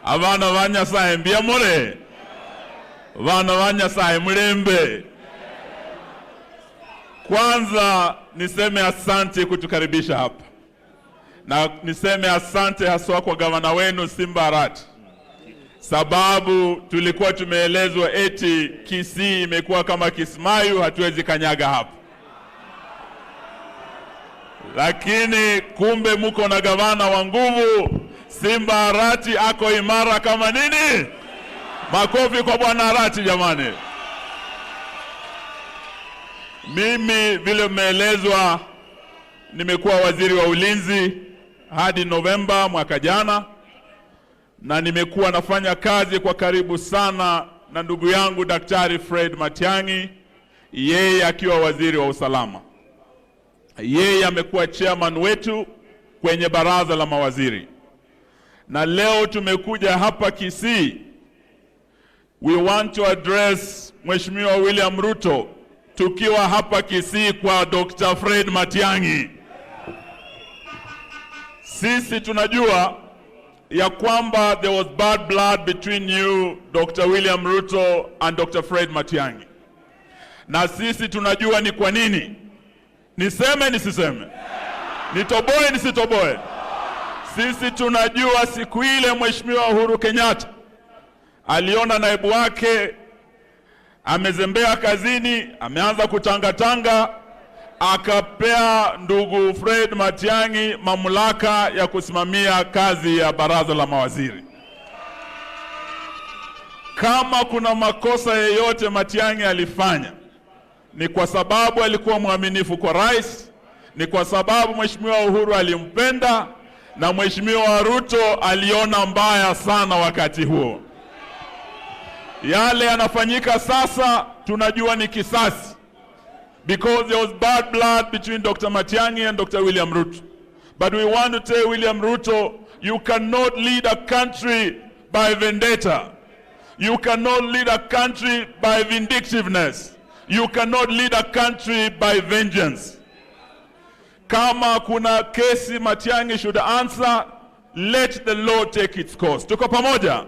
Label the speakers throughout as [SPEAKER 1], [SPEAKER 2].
[SPEAKER 1] Abana banyasaye mbiyamure. Abana banyasaye mulembe. Kwanza niseme asante kutukaribisha hapa. Na niseme asante haswa kwa gavana wenu Simba Arati. Sababu tulikuwa tumeelezwa eti Kisii imekuwa kama Kismayu, hatuwezi kanyaga hapa. Lakini kumbe muko na gavana wa nguvu. Simba Arati ako imara kama nini? Makofi kwa bwana Arati jamani. Mimi vile mmeelezwa nimekuwa waziri wa ulinzi hadi Novemba mwaka jana, na nimekuwa nafanya kazi kwa karibu sana na ndugu yangu Daktari Fred Matiang'i, yeye akiwa waziri wa usalama. Yeye amekuwa chairman wetu kwenye baraza la mawaziri. Na leo tumekuja hapa Kisii. We want to address Mheshimiwa William Ruto tukiwa hapa Kisii kwa Dr. Fred Matiang'i. Sisi tunajua ya kwamba there was bad blood between you, Dr. William Ruto and Dr. Fred Matiang'i. Na sisi tunajua ni kwa nini. Niseme nisiseme? Nitoboe nisitoboe? Sisi tunajua siku ile Mheshimiwa Uhuru Kenyatta aliona naibu wake amezembea kazini, ameanza kutangatanga, akapea ndugu Fred Matiang'i mamlaka ya kusimamia kazi ya baraza la mawaziri. Kama kuna makosa yeyote Matiang'i alifanya, ni kwa sababu alikuwa mwaminifu kwa rais, ni kwa sababu Mheshimiwa Uhuru alimpenda, na Mheshimiwa Ruto aliona mbaya sana wakati huo. Yale yanafanyika sasa tunajua ni kisasi, because there was bad blood between Dr. Matiang'i and Dr. William Ruto. But we want to tell William Ruto, you cannot lead a country by vendetta. You cannot lead a country by vindictiveness. You cannot lead a country by vengeance. Kama kuna kesi Matiang'i should answer, let the law take its course. Tuko pamoja?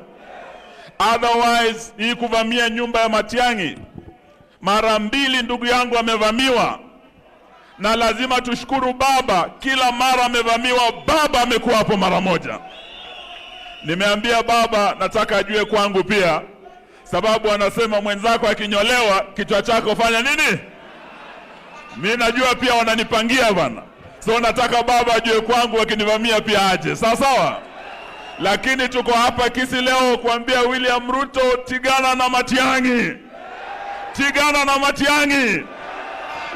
[SPEAKER 1] Otherwise, hii kuvamia nyumba ya Matiang'i, mara mbili ndugu yangu amevamiwa, na lazima tushukuru baba, kila mara amevamiwa baba amekuwa hapo mara moja. Nimeambia baba nataka ajue kwangu pia, sababu anasema mwenzako akinyolewa kichwa chako fanya nini? Mimi najua pia wananipangia bana. So nataka baba ajue kwangu akinivamia pia aje. Sawa sawa? Lakini tuko hapa Kisii leo kuambia William Ruto, tigana na Matiang'i. Tigana na Matiang'i.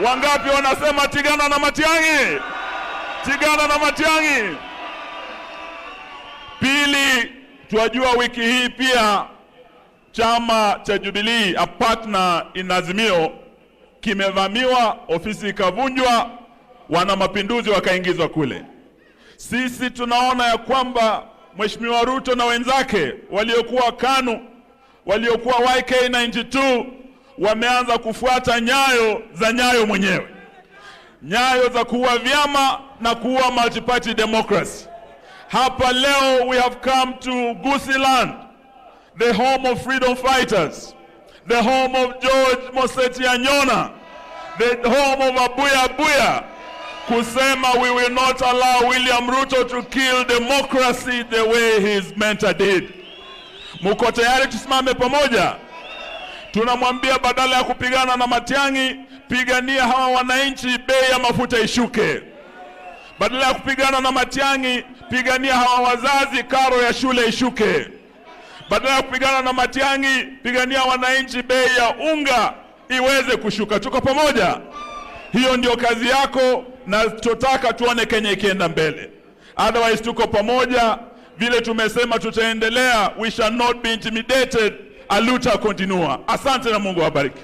[SPEAKER 1] Wangapi wanasema tigana na Matiang'i? Tigana na Matiang'i. Pili, tuwajua wiki hii pia chama cha Jubilee, a partner in Azimio, kimevamiwa, ofisi ikavunjwa, wana mapinduzi wakaingizwa kule. Sisi tunaona ya kwamba Mheshimiwa Ruto na wenzake waliokuwa KANU, waliokuwa YK92 wameanza kufuata nyayo za Nyayo mwenyewe. Nyayo za kuwa vyama na kuwa multi-party democracy. Hapa leo we have come to Gusii Land, the home of freedom fighters, the home of George Moseti Anyona, the home of Abuya Abuya, kusema we will not allow William Ruto to kill democracy the way his mentor did. Muko tayari tusimame pamoja? Tunamwambia badala ya kupigana na Matiang'i, pigania hawa wananchi bei ya mafuta ishuke. Badala ya kupigana na Matiang'i, pigania hawa wazazi karo ya shule ishuke. Badala ya kupigana na Matiang'i, pigania wananchi bei ya unga iweze kushuka. Tuko pamoja? Hiyo ndio kazi yako, na tutaka tuone Kenya ikienda mbele. Otherwise tuko pamoja, vile tumesema tutaendelea. We shall not be intimidated. Aluta continua. Asante na Mungu awabariki.